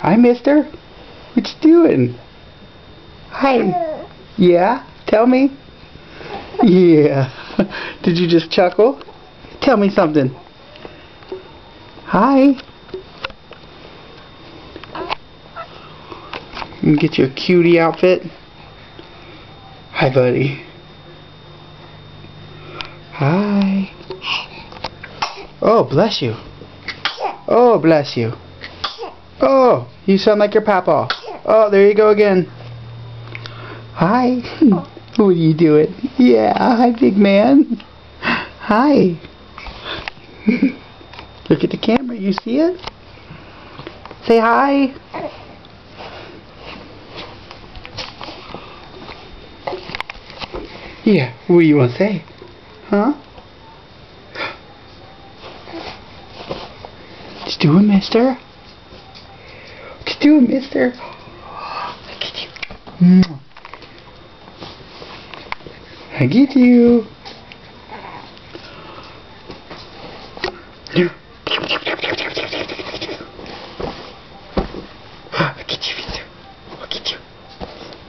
Hi, mister. What you doing? Hi. Yeah? Tell me. Yeah. Did you just chuckle? Tell me something. Hi. Let me get you a cutie outfit. Hi, buddy. Hi. Oh, bless you. Oh, bless you. Oh, you sound like your papa. Oh, there you go again. Hi. What are you doing? Yeah, hi, big man. Hi. Look at the camera. You see it? Say hi. Yeah, what do you want to say? Huh? What you doing, mister? What you doing, mister? Look at you. I get you. I get you, mister. I get you.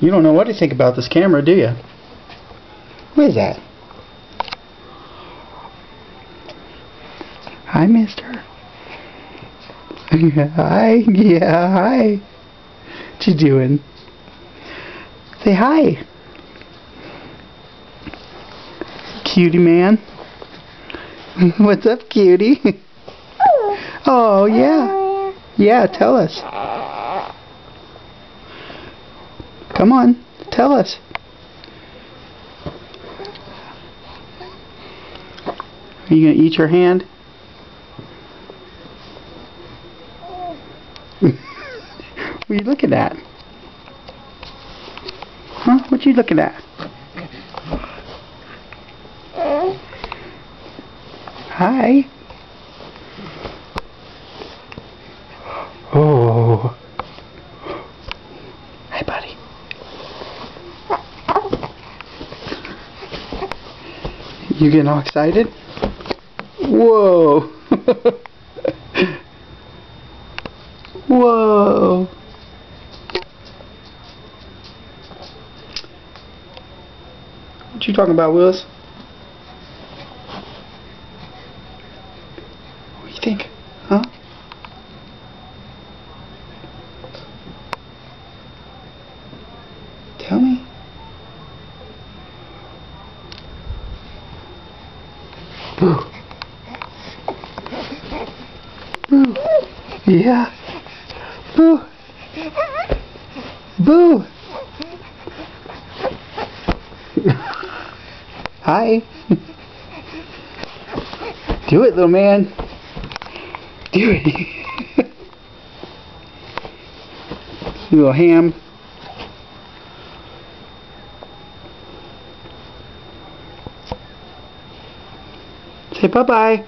You don't know what to think about this camera, do you? What is that? Hi, mister. Hi. Yeah, hi. What you doing? Say hi. Cutie man. What's up, cutie? Oh, yeah. Yeah, tell us. Come on, tell us. Are you going to eat your hand? What are you looking at? Huh? What you looking at? Hi. Oh. Hi, buddy. You getting all excited? Whoa. Whoa. What you talking about, Willis? What do you think? Huh? Tell me. Boo. Boo. Yeah. Boo. Boo. Hi. Do it, little man. Do it. You little ham. Say bye-bye.